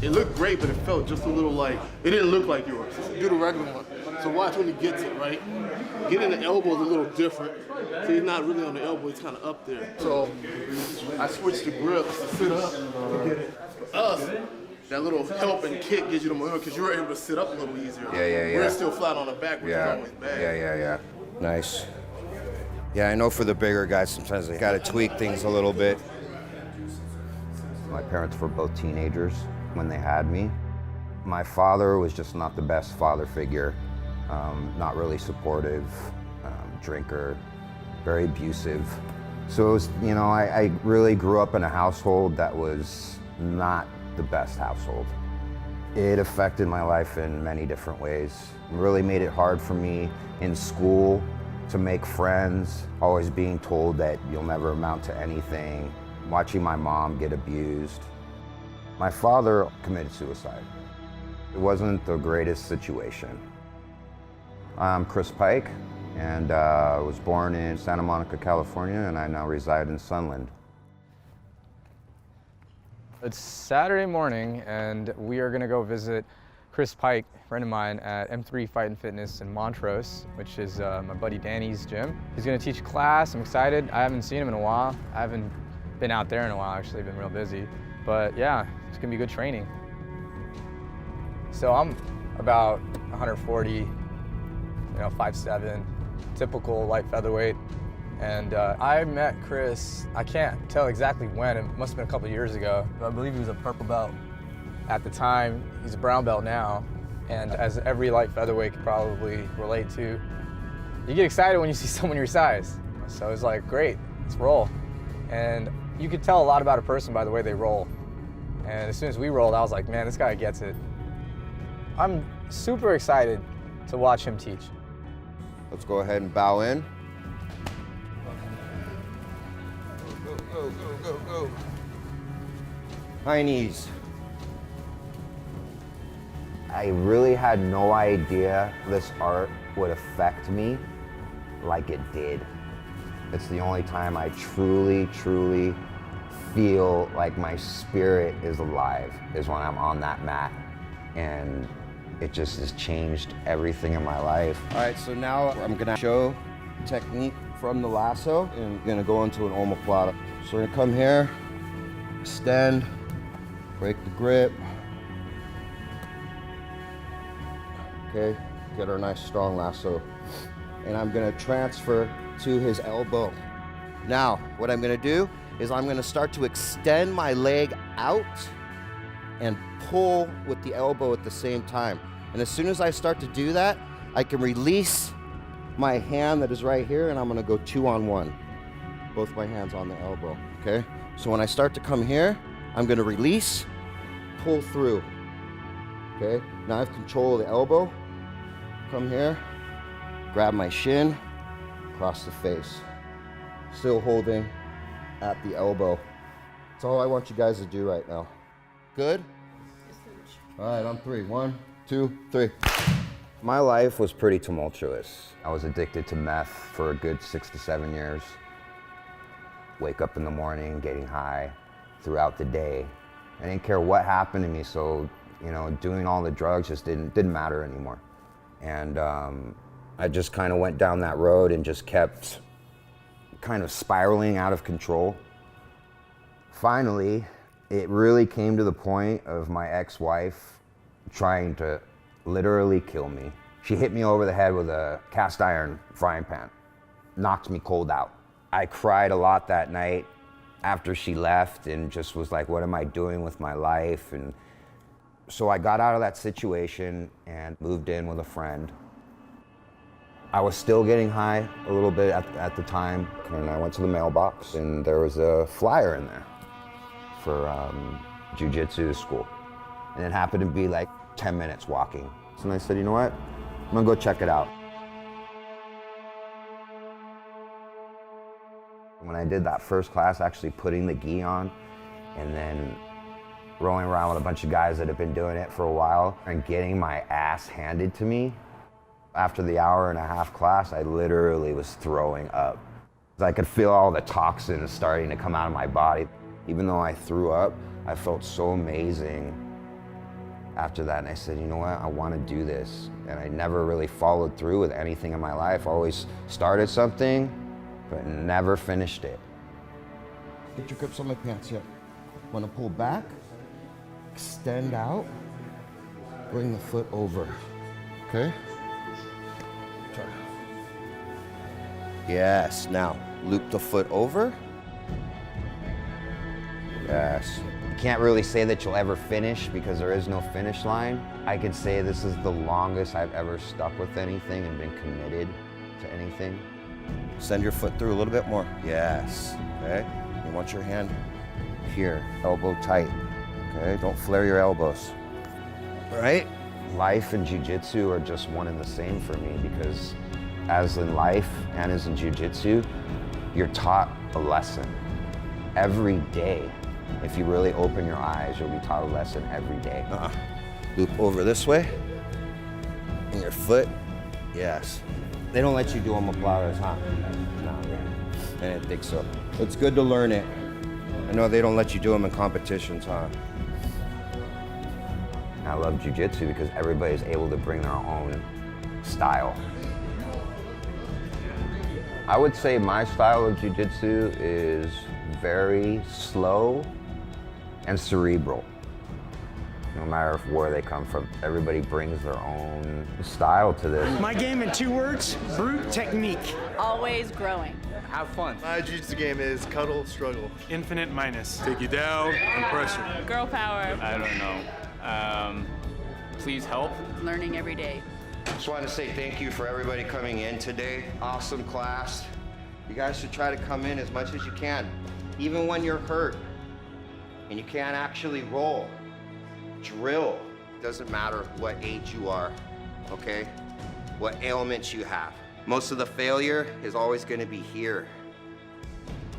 It looked great, but it felt just a little like, it didn't look like yours. Do the regular one. So watch when he gets it, right? Getting the elbow is a little different. So he's not really on the elbow, he's kind of up there. So I switched the grips to sit up to get it. For us, that little help and kick gives you the momentum because you're able to sit up a little easier. Yeah. We're still flat on the back, which is always bad. Yeah. Nice. Yeah, I know for the bigger guys, sometimes they gotta tweak things a little bit. My parents were both teenagers when they had me. My father was just not the best father figure, not really supportive, drinker, very abusive. So it was, I really grew up in a household that was not the best household. It affected my life in many different ways. It really made it hard for me in school to make friends, always being told that you'll never amount to anything, watching my mom get abused. My father committed suicide. It wasn't the greatest situation. I'm Chris Pike, and I was born in Santa Monica, California, and I now reside in Sunland. It's Saturday morning, and we are gonna go visit Chris Pike, a friend of mine at M3 Fight and Fitness in Montrose, which is my buddy Danny's gym. He's gonna teach a class. I'm excited. I haven't seen him in a while. I haven't been out there in a while, actually. I've been real busy. But yeah, it's gonna be good training. So I'm about 140, 5'7", typical light featherweight. And I met Chris, I can't tell exactly when, it must have been a couple of years ago. I believe he was a purple belt at the time. He's a brown belt now. And as every light featherweight could probably relate to, you get excited when you see someone your size. So it's like, great, let's roll. And you could tell a lot about a person by the way they roll. And as soon as we rolled, I was like, man, this guy gets it. I'm super excited to watch him teach. Let's go ahead and bow in. Go. High knees. I really had no idea this art would affect me like it did. It's the only time I truly feel like my spirit is alive, is when I'm on that mat. And it just has changed everything in my life. All right, so now I'm gonna show technique from the lasso and I'm gonna go into an omoplata. So we're gonna come here, extend, break the grip. Okay, get our nice strong lasso. And I'm gonna transfer to his elbow. Now, what I'm gonna do is I'm gonna start to extend my leg out and pull with the elbow at the same time. And as soon as I start to do that, I can release my hand that is right here and I'm gonna go 2-on-1. Both my hands on the elbow, okay? So when I start to come here, I'm gonna release, pull through, okay? Now I have control of the elbow. Come here, grab my shin, across the face. Still holding at the elbow. That's all I want you guys to do right now. Good? All right, on 3. 1, 2, 3. My life was pretty tumultuous. I was addicted to meth for a good 6 to 7 years. Wake up in the morning, getting high throughout the day. I didn't care what happened to me, so doing all the drugs just didn't matter anymore. And I just kind of went down that road and just kept kind of spiraling out of control. Finally, it really came to the point of my ex-wife trying to literally kill me. She hit me over the head with a cast iron frying pan, knocked me cold out. I cried a lot that night after she left and just was like, what am I doing with my life? And so I got out of that situation and moved in with a friend. I was still getting high a little bit at the time, and I went to the mailbox and there was a flyer in there for Jiu-Jitsu school. And it happened to be like 10 minutes walking. So I said, you know what? I'm gonna go check it out. When I did that first class, actually putting the gi on and then rolling around with a bunch of guys that have been doing it for a while and getting my ass handed to me, after the hour-and-a-half class, I literally was throwing up. I could feel all the toxins starting to come out of my body. Even though I threw up, I felt so amazing after that, and I said, you know what, I want to do this. And I never really followed through with anything in my life. I always started something, but never finished it. Get your grips on my pants, yeah. Want to pull back, extend out, bring the foot over, okay? Try. Yes, now loop the foot over. Yes. You can't really say that you'll ever finish because there is no finish line. I could say this is the longest I've ever stuck with anything and been committed to anything. Send your foot through a little bit more. Yes, okay? You want your hand here, elbow tight, okay? Don't flare your elbows, all right? Life and jiu-jitsu are just one and the same for me because as in life and as in jiu-jitsu, you're taught a lesson every day. If you really open your eyes, you'll be taught a lesson every day. Loop over this way, and your foot, yes. They don't let you do them applauders, huh? No, I didn't think so. It's good to learn it. I know they don't let you do them in competitions, huh? I love jiu-jitsu because everybody's able to bring their own style. I would say my style of jiu-jitsu is very slow and cerebral. No matter where they come from, everybody brings their own style to this. My game in 2 words, brute technique. Always growing. Have fun. My jiu-jitsu game is cuddle, struggle. Infinite minus. Take you down and pressure. Girl power. I don't know. Please help. Learning every day. Just wanted to say thank you for everybody coming in today. Awesome class. You guys should try to come in as much as you can. Even when you're hurt and you can't actually roll, drill. Doesn't matter what age you are, okay? What ailments you have. Most of the failure is always gonna be here.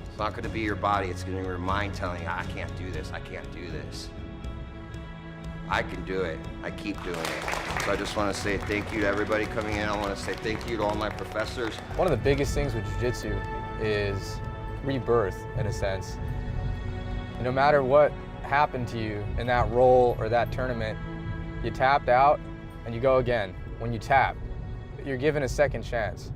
It's not gonna be your body, it's gonna be your mind telling you, I can't do this, I can't do this. I can do it, I keep doing it. So I just wanna say thank you to everybody coming in. I wanna say thank you to all my professors. One of the biggest things with jiu-jitsu is rebirth, in a sense. And no matter what happened to you in that role or that tournament, you tapped out and you go again. When you tap, you're given a second chance.